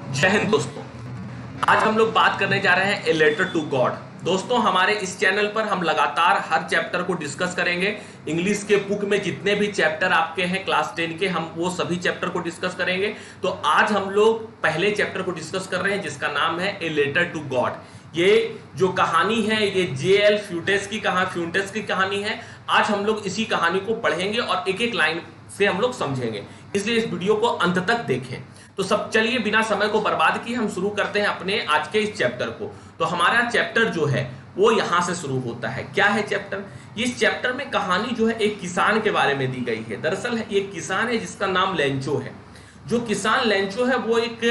जय हिंद दोस्तों। आज हम लोग बात करने जा रहे हैं ए लेटर टू गॉड। दोस्तों, हमारे इस चैनल पर हम लगातार हर चैप्टर को डिस्कस करेंगे। इंग्लिश के बुक में जितने भी चैप्टर आपके हैं क्लास 10 के, हम वो सभी चैप्टर को डिस्कस करेंगे। तो आज हम लोग पहले चैप्टर को डिस्कस कर रहे हैं जिसका नाम है ए लेटर टू गॉड। ये जो कहानी है ये J.L. फ्यूंटेस की कहानी है। आज हम लोग इसी कहानी को पढ़ेंगे और एक एक लाइन से हम लोग समझेंगे, इसलिए इस वीडियो को अंत तक देखें। तो सब चलिए बिना समय को बर्बाद किए हम शुरू करते हैं अपने आज के इस चैप्टर को। तो हमारा चैप्टर जो है वो यहां से शुरू होता है। क्या है चैप्टर? इस चैप्टर में कहानी जो है एक किसान के बारे में दी गई है। दरअसल एक किसान है जिसका नाम लेंचो है। जो किसान लेंचो है वो एक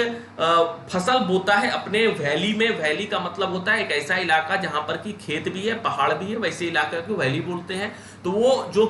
फसल बोता है अपने वैली में। वैली का मतलब होता है एक ऐसा इलाका जहां पर कि खेत भी है, पहाड़ भी है, वैसे इलाके को वैली बोलते हैं। तो वो जो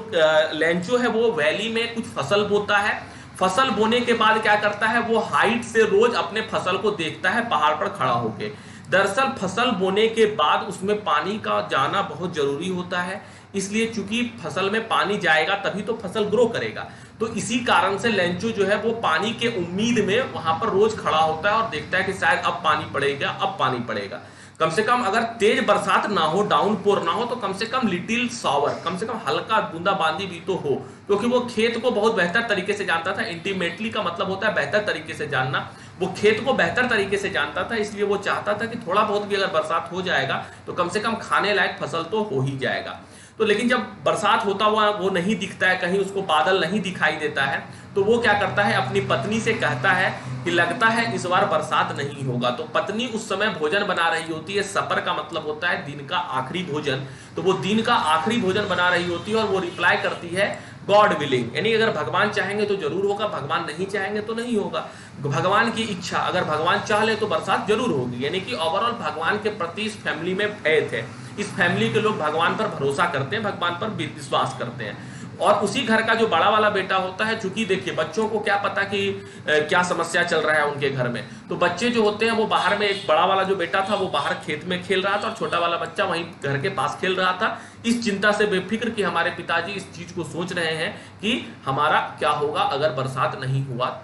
लेंचो है वो वैली में कुछ फसल बोता है। फसल बोने के बाद क्या करता है, वो हाइट से रोज अपने फसल को देखता है पहाड़ पर खड़ा होके। दरअसल फसल बोने के बाद उसमें पानी का जाना बहुत जरूरी होता है, इसलिए चूंकि फसल में पानी जाएगा तभी तो फसल ग्रो करेगा। तो इसी कारण से लेंचो जो है वो पानी के उम्मीद में वहां पर रोज खड़ा होता है और देखता है कि शायद अब पानी पड़ेगा, अब पानी पड़ेगा। कम से कम अगर तेज बरसात ना हो, डाउनपोर ना हो, तो कम से कम लिटिल शॉवर, कम से कम हल्का बूंदाबांदी भी तो हो, क्योंकि वो खेत को बहुत बेहतर तरीके से जानता था। इंटीमेटली का मतलब होता है बेहतर तरीके से जानना। वो खेत को बेहतर तरीके से जानता था, इसलिए वो चाहता था कि थोड़ा बहुत भी अगर बरसात हो जाएगा तो कम से कम खाने लायक फसल तो हो ही जाएगा। तो लेकिन जब बरसात होता हुआ वो नहीं दिखता है, कहीं उसको बादल नहीं दिखाई देता है, तो वो क्या करता है, अपनी पत्नी से कहता है कि लगता है इस बार बरसात नहीं होगा। तो पत्नी उस समय भोजन बना रही होती है। सपर का मतलब होता है दिन का आखिरी भोजन। तो वो दिन का आखिरी भोजन बना रही होती है और वो रिप्लाई करती है गॉड विलिंग, यानी अगर भगवान चाहेंगे तो जरूर होगा, भगवान नहीं चाहेंगे तो नहीं होगा। भगवान की इच्छा, अगर भगवान चाह ले तो बरसात जरूर होगी। यानी कि ओवरऑल भगवान के प्रति इस फैमिली में फेथ है। इस फैमिली के लोग भगवान पर भरोसा करते हैं, भगवान पर विश्वास करते हैं। और उसी घर का जो बड़ा वाला बेटा होता है, चूंकि देखिए बच्चों को क्या पता कि क्या समस्या चल रहा है उनके घर में, तो बच्चे जो होते हैं वो बाहर में, एक बड़ा वाला जो बेटा था वो बाहर खेत में खेल रहा था और छोटा वाला बच्चा वहीं घर के पास खेल रहा था, इस चिंता से बेफिक्र कि हमारे पिताजी इस चीज को सोच रहे हैं कि हमारा क्या होगा अगर बरसात नहीं हुआ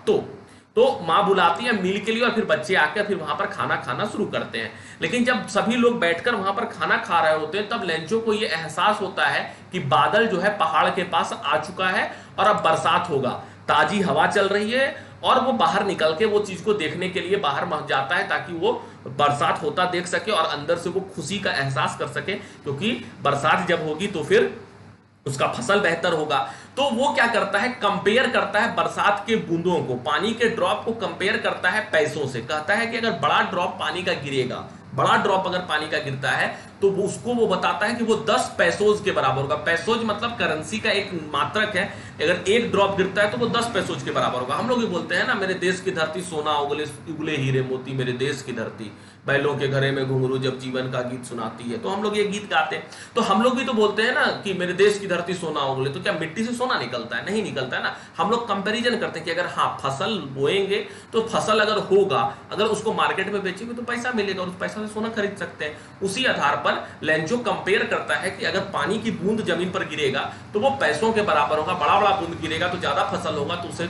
तो माँ बुलाती है मील के लिए और फिर बच्चे आकर फिर वहां पर खाना खाना शुरू करते हैं। लेकिन जब सभी लोग बैठकर वहां पर खाना खा रहे होते हैं तब लेंचो को यह एहसास होता है कि बादल जो है पहाड़ के पास आ चुका है और अब बरसात होगा। ताजी हवा चल रही है और वो बाहर निकल के वो चीज को देखने के लिए बाहर जाता है ताकि वो बरसात होता देख सके और अंदर से वो खुशी का एहसास कर सके, क्योंकि बरसात जब होगी तो फिर उसका फसल बेहतर होगा। तो वो क्या करता है, कंपेयर करता है बरसात के बूंदों को, पानी के ड्रॉप को कंपेयर करता है पैसों से। कहता है कि अगर बड़ा ड्रॉप पानी का गिरेगा, बड़ा ड्रॉप अगर पानी का गिरता है तो वो बताता है कि वो 10 पैसोज के बराबर होगा। पैसोज मतलब करेंसी का एक मात्रक है। अगर एक ड्रॉप गिरता है तो वो 10 पैसोज के बराबर होगा। हम लोग ये बोलते हैं ना, मेरे देश की धरती सोना उगले उगले हीरे मोती, मेरे देश की धरती बैलों के घरे में घुंघरू जब जीवन का गीत सुनाती है। तो हम लोग ये गीत गाते हैं। तो हम लोग भी तो बोलते हैं ना कि मेरे देश की धरती सोना उगले। तो क्या मिट्टी से सोना निकलता है? नहीं निकलता है ना। हम लोग कंपैरिजन करते हैं कि अगर हाँ फसल बोएंगे तो फसल अगर होगा, अगर उसको मार्केट में बेचेंगे तो पैसा मिलेगा और उस पैसा से सोना खरीद सकते हैं। उसी आधार पर लेंचो कंपेयर करता है कि अगर पानी की बूंद जमीन पर गिरेगा तो वो पैसों के बराबर होगा। बड़ा बड़ा बूंद गिरेगा तो ज्यादा फसल होगा तो उसे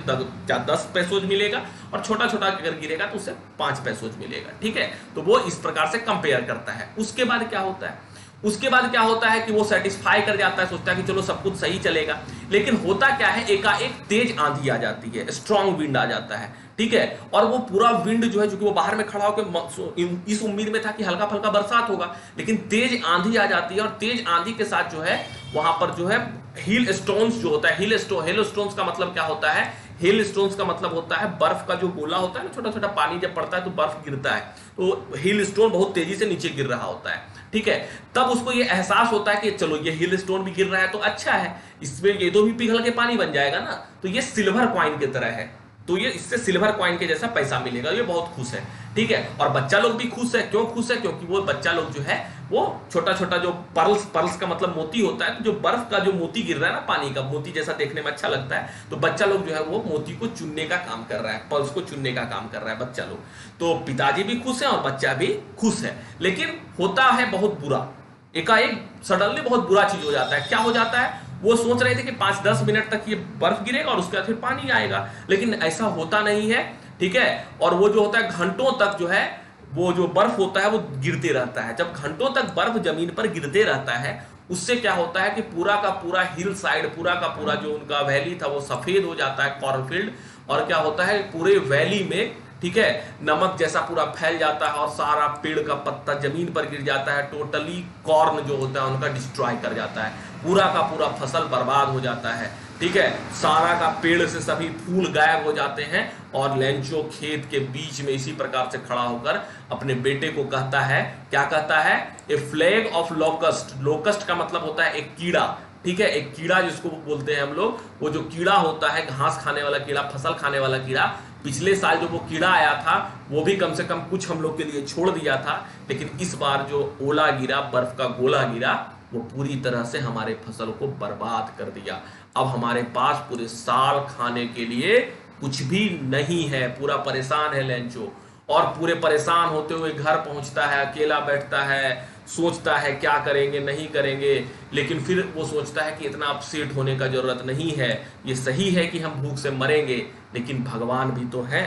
10 पैसोज मिलेगा और छोटा छोटा अगर गिरेगा तो उसे 5 पैसोज मिलेगा। ठीक है, तो वो इस प्रकार से कंपेयर करता है। उसके बाद क्या होता है, उसके बाद क्या होता है कि वो सेटिस्फाई कर जाता है, सोचता है कि चलो सब कुछ सही चलेगा। लेकिन होता क्या है, एकाएक तेज आंधी आ जाती है, स्ट्रॉन्ग विंड आ जाता है। ठीक है, और वो पूरा विंड जो है, चूंकि वो बाहर में खड़ा होकर इस उम्मीद में था कि हल्का फल्का बरसात होगा, लेकिन तेज आंधी आ जाती है। और तेज आंधी के साथ जो है वहां पर जो है हिल स्टोन्स जो होता है, हिल स्टोन्स का मतलब क्या होता है, हिल स्टोन्स का मतलब होता है बर्फ का जो गोला होता है ना, छोटा छोटा पानी जब पड़ता है तो बर्फ गिरता है, तो हिल स्टोन बहुत तेजी से नीचे गिर रहा होता है। ठीक है, तब उसको ये एहसास होता है कि चलो ये हिल स्टोन भी गिर रहा है तो अच्छा है, इसमें ये तो भी पिघल के पानी बन जाएगा ना, तो ये सिल्वर कॉइन की तरह है, तो ये इससे सिल्वर कॉइन के जैसा पैसा मिलेगा। ये बहुत खुश है। ठीक है, और बच्चा लोग भी खुश है। क्यों खुश है? क्योंकि वो बच्चा लोग जो है वो छोटा छोटा जो पर्ल्स का मतलब मोती होता है, तो जो बर्फ का जो मोती गिर रहा है ना, पानी का मोती जैसा देखने में अच्छा लगता है, तो बच्चा लोग जो है वो मोती को चुनने का काम कर रहा है, पर्ल्स को चुनने का काम कर रहा है बच्चा लोग। तो पिताजी भी खुश है और बच्चा भी खुश है। लेकिन होता है बहुत बुरा, एकाएक सडनली बहुत बुरा चीज हो जाता है। क्या हो जाता है, वो सोच रहे थे कि 5-10 मिनट तक ये बर्फ गिरेगा और उसके बाद फिर पानी आएगा, लेकिन ऐसा होता नहीं है। ठीक है। और वो जो होता है घंटों तक जो है वो जो बर्फ होता है वो गिरते रहता है। जब घंटों तक बर्फ जमीन पर गिरते रहता है उससे क्या होता है कि पूरा का पूरा हिल साइड, पूरा का पूरा जो उनका वैली था वो सफेद हो जाता है, कॉर्नफील्ड। और क्या होता है पूरे वैली में, ठीक है, नमक जैसा पूरा फैल जाता है और सारा पेड़ का पत्ता जमीन पर गिर जाता है। टोटली कॉर्न जो होता है उनका डिस्ट्रॉय कर जाता है, पूरा का पूरा फसल बर्बाद हो जाता है, ठीक है। सारा का पेड़ से सभी फूल गायब हो जाते हैं और लेंचो खेत के बीच में इसी प्रकार से खड़ा होकर अपने बेटे को कहता है, क्या कहता है, ए फ्लैग ऑफ लोकस्ट। लोकस्ट का मतलब होता है एक कीड़ा, ठीक है, एक कीड़ा जिसको बोलते हैं हम लोग। वो जो कीड़ा होता है घास खाने वाला कीड़ा, फसल खाने वाला कीड़ा, पिछले साल जो वो कीड़ा आया था वो भी कम से कम कुछ हम लोग के लिए छोड़ दिया था, लेकिन इस बार जो ओला गिरा, बर्फ का गोला गिरा, वो पूरी तरह से हमारे फसल को बर्बाद कर दिया। अब हमारे पास पूरे साल खाने के लिए कुछ भी नहीं है, पूरा परेशान है लेंचो। और पूरे परेशान होते हुए घर पहुंचता है, अकेला बैठता है, सोचता है क्या करेंगे नहीं करेंगे, लेकिन फिर वो सोचता है कि इतना अपसेट होने का जरूरत नहीं है। ये सही है कि हम भूख से मरेंगे, लेकिन भगवान भी तो है।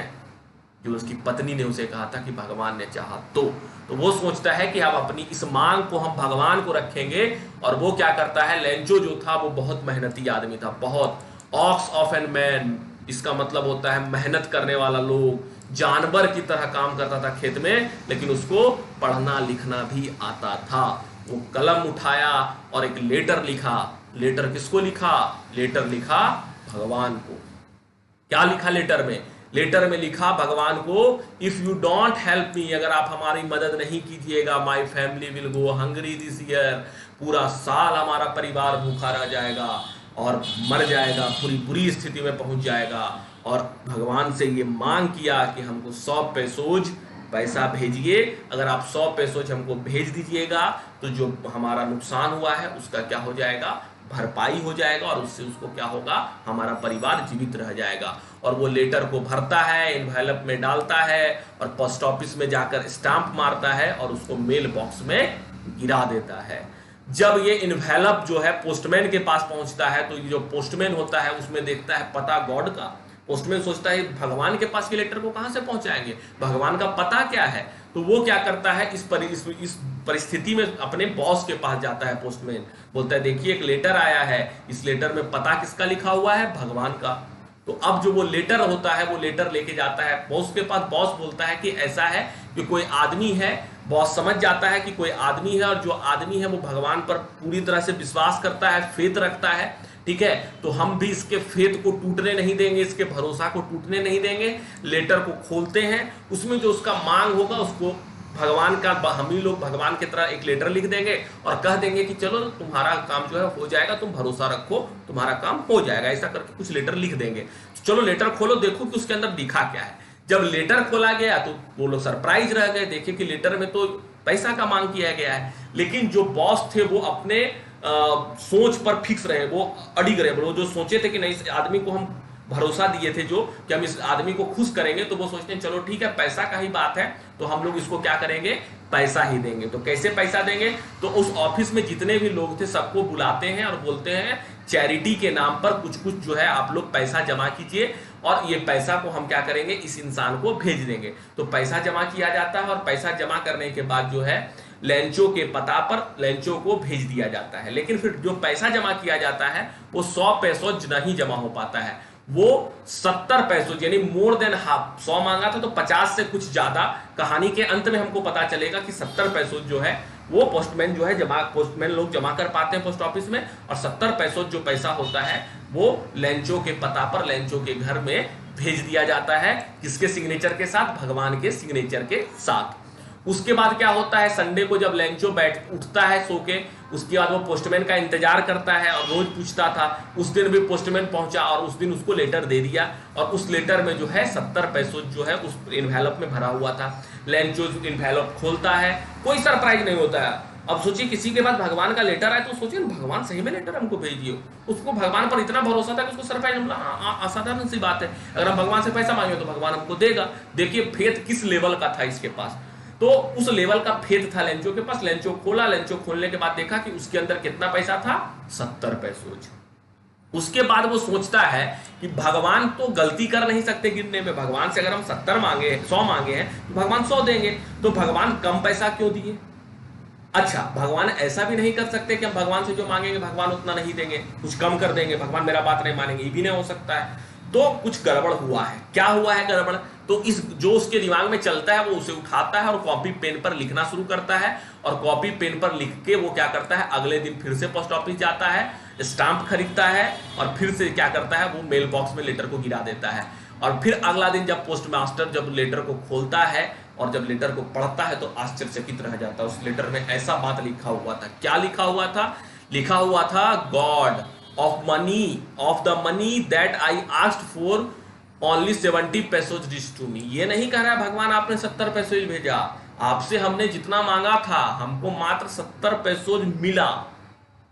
जो उसकी पत्नी ने उसे कहा था कि भगवान ने चाहा तो वो सोचता है कि अब अपनी इस मांग को हम भगवान को रखेंगे। और वो क्या करता है, लेंचो जो था वो बहुत मेहनती आदमी था, बहुत। ऑक्स ऑफ एन मैन, इसका मतलब होता है मेहनत करने वाला लोग, जानवर की तरह काम करता था खेत में, लेकिन उसको पढ़ना लिखना भी आता था। वो कलम उठाया और एक लेटर लिखा। लेटर किसको लिखा? लेटर लिखा भगवान को। क्या लिखा लेटर में? लेटर में लिखा भगवान को, if you don't help me, अगर आप हमारी मदद नहीं कीजिएगा, my family will go hungry this year, पूरा साल हमारा परिवार भूखा रह जाएगा और मर जाएगा, पूरी बुरी स्थिति में पहुंच जाएगा। और भगवान से ये मांग किया कि हमको 100 पैसोज पैसा भेजिए, अगर आप 100 पैसोज हमको भेज दीजिएगा तो जो हमारा नुकसान हुआ है उसका क्या हो जाएगा, भरपाई हो जाएगा, और उससे उसको क्या होगा, हमारा परिवार जीवित रह जाएगा। और वो लेटर को भरता है, एनवेलप में डालता है और पोस्ट ऑफिस में जाकर स्टाम्प मारता है और उसको मेल बॉक्स में गिरा देता है। जब ये एनवेलप जो है पोस्टमैन के पास पहुंचता है तो ये जो पोस्टमैन होता है उसमें देखता है पता गॉड का। पोस्टमैन सोचता है भगवान के पास के लेटर को कहां से पहुंचाएंगे, भगवान का पता क्या है। तो वो क्या करता है, इस परिस्थिति में अपने बॉस के पास जाता है। पोस्टमैन बोलता है देखिए एक लेटर आया है, इस लेटर में पता किसका लिखा हुआ है, भगवान का। तो अब जो वो लेटर होता है वो लेटर लेके जाता है बॉस के पास। बॉस बोलता है कि ऐसा है कि कोई आदमी है, बॉस समझ जाता है कि कोई आदमी है और जो आदमी है वो भगवान पर पूरी तरह से विश्वास करता है, फेथ रखता है, ठीक है। तो हम भी इसके फेथ को टूटने नहीं देंगे, इसके भरोसा को टूटने नहीं देंगे। लेटर को खोलते हैं, उसमें जो उसका मांग होगा उसको भगवान का, हम ही लोग भगवान की तरह एक लेटर लिख देंगे और कह देंगे कि चलो तुम्हारा काम जो है हो जाएगा, तुम भरोसा रखो, तुम्हारा काम हो जाएगा, ऐसा करके कुछ लेटर लिख देंगे। चलो लेटर खोलो, देखो कि उसके अंदर लिखा क्या है। जब लेटर खोला गया तो वो लोग सरप्राइज रह गए, देखे कि लेटर में तो पैसा का मांग किया गया है, लेकिन जो बॉस थे वो अपने सोच पर फिक्स रहे, वो अडिग रहे। वो जो सोचे थे कि नहीं इस आदमी को हम भरोसा दिए थे जो कि हम इस आदमी को खुश करेंगे, तो वो सोचते हैं चलो ठीक है पैसा का ही बात है तो हम लोग इसको क्या करेंगे, पैसा ही देंगे। तो कैसे पैसा देंगे, तो उस ऑफिस में जितने भी लोग थे सबको बुलाते हैं और बोलते हैं चैरिटी के नाम पर कुछ कुछ जो है आप लोग पैसा जमा कीजिए और ये पैसा को हम क्या करेंगे, इस इंसान को भेज देंगे। तो पैसा जमा किया जाता है और पैसा जमा करने के बाद जो है लेंचो के पता पर लेंचो को भेज दिया जाता है। लेकिन फिर जो पैसा जमा किया जाता है वो 100 पैसों नहीं जमा हो पाता है, वो 70 पैसों यानी मोर देन हाफ। 100 मांगा था तो 50 से कुछ ज्यादा। कहानी के अंत में हमको पता चलेगा कि 70 पैसों जो है वो पोस्टमैन जो है पोस्टमैन लोग जमा कर पाते हैं पोस्ट ऑफिस में, और 70 पैसों जो पैसा होता है वो लेंचो के पता पर लेंचो के घर में भेज दिया जाता है। किसके सिग्नेचर के साथ, भगवान के सिग्नेचर के साथ। उसके बाद क्या होता है, संडे को जब लेंचो उठता है सो के, उसके बाद वो पोस्टमैन का इंतजार करता है और रोज पूछता था। उस दिन भी पोस्टमैन पहुंचा और उस दिन उसको लेटर दे दिया और उस लेटर में जो है 70 पैसों जो है उस एनवेलप में भरा हुआ था। लेंचो एनवेलप खोलता है, कोई सरप्राइज नहीं होता है। अब सोचिए किसी के पास भगवान का लेटर आए तो सोचिए भगवान सही में लेटर हमको भेजिए। उसको भगवान पर इतना भरोसा था कि उसको सरप्राइज मिला। असाधारण सी बात है, अगर हम भगवान से पैसा मांगे तो भगवान हमको देगा। देखिए फेथ किस लेवल का था इसके पास। तो उस लेवल का फेथ था लेंचो के पास। लेंचो खोला, लेंचो खोलने के बाद देखा कि उसके अंदर कितना पैसा था, 70 पैसों। उसके बाद वो सोचता है कि भगवान तो गलती कर नहीं सकते गिनने में, भगवान से अगर हम 70 मांगे 100 मांगे हैं तो भगवान 100 देंगे, तो भगवान कम पैसा क्यों दिए। अच्छा, भगवान ऐसा भी नहीं कर सकते कि हम भगवान से जो मांगेंगे भगवान उतना नहीं देंगे, कुछ कम कर देंगे, भगवान मेरा बात नहीं मानेंगे, ये भी नहीं हो सकता है। तो कुछ गड़बड़ हुआ है। क्या हुआ है गड़बड़, तो इस जो उसके दिमाग में चलता है वो उसे उठाता है और कॉपी पेन पर लिखना शुरू करता है, और कॉपी पेन पर लिख के वो क्या करता है, अगले दिन फिर से पोस्ट ऑफिस जाता है, स्टाम्प खरीदता है और फिर से क्या करता है, वो मेल बॉक्स में लेटर को गिरा देता है। और फिर अगला दिन जब पोस्ट मास्टर जब लेटर को खोलता है और जब लेटर को पढ़ता है तो आश्चर्यचकित रह जाता है। उस लेटर में ऐसा बात लिखा हुआ था। क्या लिखा हुआ था, लिखा हुआ था god of the money that I asked for only 70 pesos rich to me. ये नहीं कह रहा है भगवान आपने 70 पैसे भेजा, आपसे हमने जितना मांगा था हमको मात्र 70 पैसोज मिला,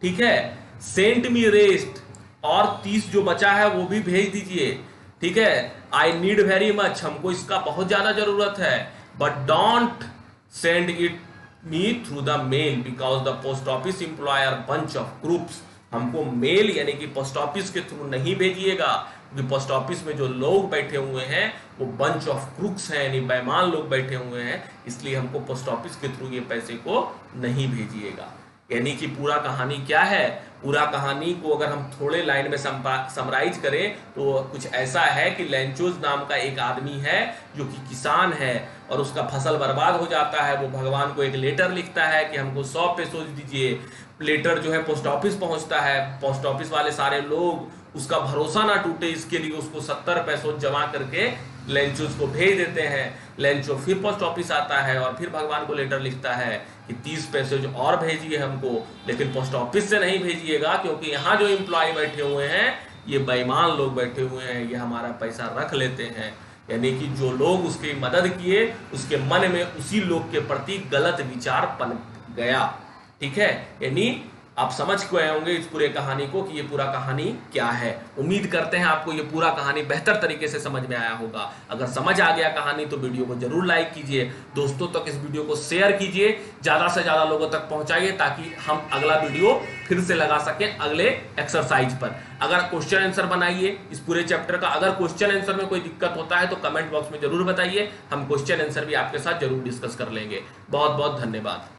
ठीक है। सेंट मी रेस्ट, और 30 जो बचा है वो भी भेज दीजिए, ठीक है। आई नीड वेरी मच, हमको इसका बहुत ज्यादा जरूरत है, but don't send it me through the mail because the post office employ are bunch of crooks. हमको मेल यानी कि पोस्ट ऑफिस के थ्रू नहीं भेजिएगा, क्योंकि पोस्ट ऑफिस में जो लोग बैठे हुए हैं वो बंच ऑफ क्रूक्स हैं, यानी बेईमान लोग बैठे हुए हैं, इसलिए हमको पोस्ट ऑफिस के थ्रू ये पैसे को नहीं भेजिएगा। यानी कि पूरा कहानी क्या है, पूरा कहानी को अगर हम थोड़े लाइन में समराइज करें तो कुछ ऐसा है कि लेंचोज नाम का एक आदमी है जो कि किसान है और उसका फसल बर्बाद हो जाता है। वो भगवान को एक लेटर लिखता है कि हमको 100 पेसोज दीजिए। लेटर जो है पोस्ट ऑफिस पहुंचता है, पोस्ट ऑफिस वाले सारे लोग उसका भरोसा ना टूटे इसके लिए उसको 70 पैसों जमा करके लेंचोज को भेज देते हैं। लेंचो फिर पोस्ट ऑफिस आता है और फिर भगवान को लेटर लिखता है कि 30 पैसे जो और भेजिए हमको, लेकिन पोस्ट ऑफिस से नहीं भेजिएगा, क्योंकि यहाँ जो एम्प्लॉय बैठे हुए हैं ये बेईमान लोग बैठे हुए हैं, ये हमारा पैसा रख लेते हैं। यानी कि जो लोग उसकी मदद किए उसके मन में उसी लोग के प्रति गलत विचार पनप गया, ठीक है। यानी आप समझ गए होंगे इस पूरे कहानी को कि ये पूरा कहानी क्या है। उम्मीद करते हैं आपको ये पूरा कहानी बेहतर तरीके से समझ में आया होगा। अगर समझ आ गया कहानी तो वीडियो को जरूर लाइक कीजिए, दोस्तों तक इस वीडियो को शेयर कीजिए, ज्यादा से ज्यादा लोगों तक पहुंचाइए ताकि हम अगला वीडियो फिर से लगा सकें अगले एक्सरसाइज पर। अगर क्वेश्चन आंसर बनाइए इस पूरे चैप्टर का, अगर क्वेश्चन आंसर में कोई दिक्कत होता है तो कमेंट बॉक्स में जरूर बताइए, हम क्वेश्चन आंसर भी आपके साथ जरूर डिस्कस कर लेंगे। बहुत बहुत धन्यवाद।